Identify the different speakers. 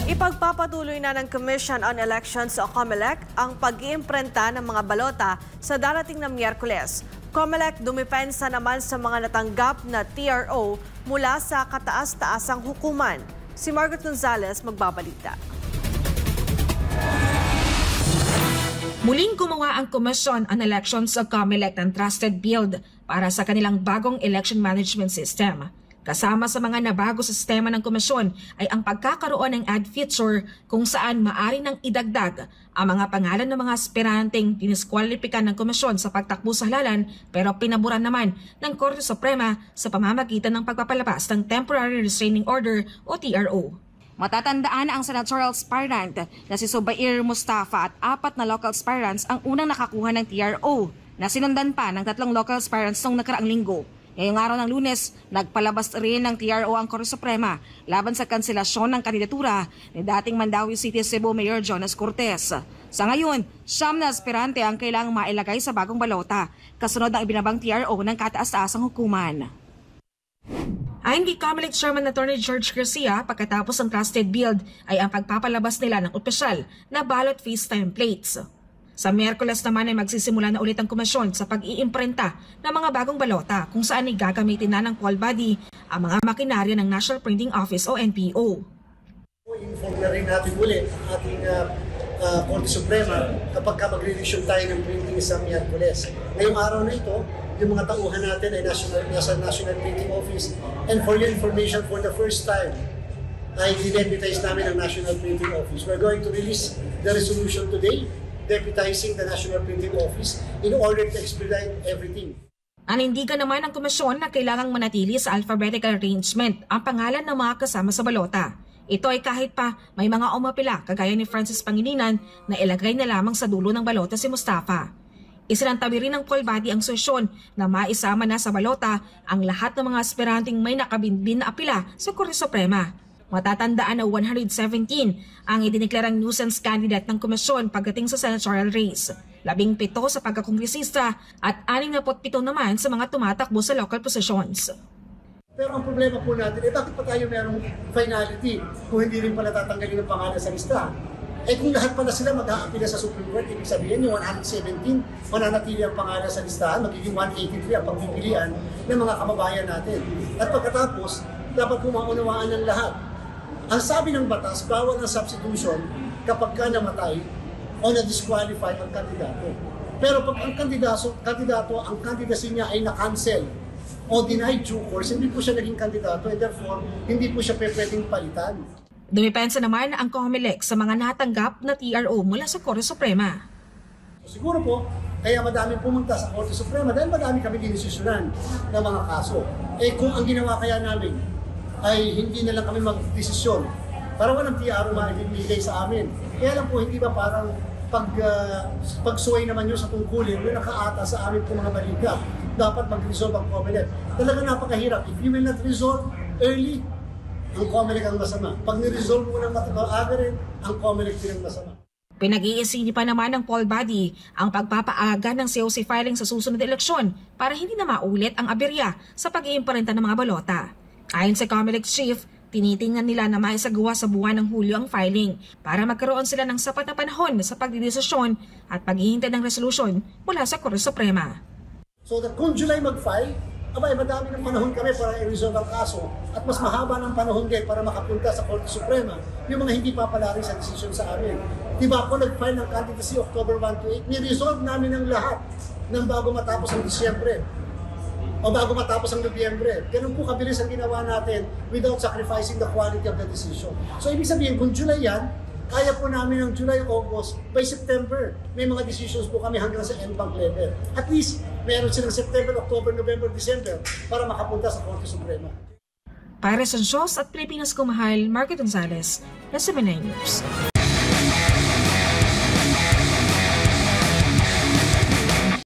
Speaker 1: Ipagpapatuloy na ng Commission on Elections o COMELEC ang pag-iimprenta ng mga balota sa darating na Miyerkules. COMELEC dumipensa naman sa mga natanggap na TRO mula sa kataas-taasang hukuman. Si Margaret Gonzalez magbabalita.
Speaker 2: Muling gumawa ang Commission on Elections o COMELEC ng trusted build para sa kanilang bagong election management system. Kasama sa mga nabago sa sistema ng komisyon ay ang pagkakaroon ng ad feature kung saan maaari nang idagdag ang mga pangalan ng mga aspiranteng diniskwalipikan ng komisyon sa pagtakbo sa halalan pero pinaburan naman ng Korte Suprema sa pamamagitan ng pagpapalabas ng Temporary Restraining Order o TRO. Matatandaan ang senatorial aspirant na si Zubair Mustafa at 4 na local aspirants ang unang nakakuha ng TRO na sinundan pa ng 3 local aspirants noong nakaraang linggo. Ngayong araw ng Lunes, nagpalabas rin ng TRO ang Korte Suprema laban sa kanselasyon ng kandidatura ni dating Mandaue City, Cebu Mayor Jonas Cortez. Sa ngayon, 9 na aspirante ang kailangang mailagay sa bagong balota, kasunod ng ibinabang TRO ng kataas-taasang hukuman. Ayon kay COMELEC Chairman Attorney George Garcia, pagkatapos ng trusted build ay ang pagpapalabas nila ng opisyal na ballot face templates. Sa Miyerkules naman ay magsisimula na ulit ang komisyon sa pag-iimprenta ng mga bagong balota kung saan ay gagamitin na ng poll body ang mga makinarya ng National Printing Office o NPO.
Speaker 3: Inform na rin natin ulit ang ating Korte Suprema kapag magre-resume tayo ng printing sa Miyerkules. Ngayong araw na ito, yung mga tauhan natin ay nasa National Printing Office. And for your information, for the first time, ay dineputize namin ang National Printing Office. We're going to release the resolution today, deputizing the National Printing Office in order to expedite everything.
Speaker 2: Anindigan naman ng komisyon na kailangang manatili sa alphabetical arrangement ang pangalan ng mga kasama sa balota. Ito ay kahit pa may mga umapila kagaya ni Francis Pangilinan na ilagay na lamang sa dulo ng balota si Mustafa. Isinantabi rin ng poll body ang solusyon na maisama na sa balota ang lahat ng mga aspiranteng may nakabinbin na apila sa Korte Suprema. Matatandaan na 117 ang idineklarang nuisance candidate ng komisyon pagdating sa senatorial race, 17 sa pagkakongresista at 67 naman sa mga tumatakbo sa local positions.
Speaker 3: Pero ang problema po natin, bakit pa tayo merong finality kung hindi rin pala tatanggalin ang pangalan sa lista? Kung lahat pala sila mag-aapila sa Supreme Court, ibig sabihin yung 117, mananatili ang pangalan sa listahan, magiging 183 ang pagpipilian ng mga kababayan natin. At pagkatapos, dapat kumaunawaan ng lahat. Ang sabi ng batas, bawal ang substitution kapag ka namatay o na-disqualify ang kandidato. Pero pag ang kandidato, ang candidacy niya ay na-cancel o denied due course, hindi po siya naging kandidato and therefore hindi po siya pwedeng palitan.
Speaker 2: Dumipensa naman ang COMELEC sa mga natanggap na TRO mula sa Korte Suprema.
Speaker 3: Siguro po, kaya madami pumunta sa Korte Suprema dahil madami kami dinesisyonan ng mga kaso. Kung ang ginawa kaya namin ay hindi na lang kami mag-desisyon para walang TRO maibigay sa amin. Kaya lang po, hindi ba parang pagsuway naman yun sa tungkulin yung nakaata sa amin po mga balita. Dapat mag-resolve ang COMELEC. Talaga napakahirap. If you will not resolve early, ang COMELEC ang masama. Pag ni-resolve mo ng maaga rin, ang COMELEC din ang masama.
Speaker 2: Pinag-iisinipan naman ng poll body ang pagpapaaga ng COC filing sa susunod na eleksyon para hindi na maulit ang aberya sa pag-iimprenta ng mga balota. Ayon sa COMELEC chief, tinitingnan nila na maisagawa sa buwan ng Hulyo ang filing para magkaroon sila ng sapat na panahon sa pagdidesisyon at paghihintay ng resolusyon mula sa Korte Suprema.
Speaker 3: So that kung July mag-file, madami ng panahon kami para i-resolve ang kaso at mas mahaba ng panahon din para makapunta sa Korte Suprema yung mga hindi papalari sa desisyon sa amin. Diba ako nag-file ng candidacy October 1 to 8, ni-resolve namin ang lahat ng bago matapos ang Disyembre o bago matapos ang Nobyembre. Ganun po kabilis ang ginawa natin without sacrificing the quality of the decision. So ibig sabihin, kung July yan, kaya po namin ng July, August, by September, may mga decisions po kami hanggang sa NBank level. At least, meron silang September, October, November, December para makapunta sa Korte Suprema.
Speaker 2: Para sa Diyos at Pilipinas Kumahal, Margaret Gonzalez, Nasa News.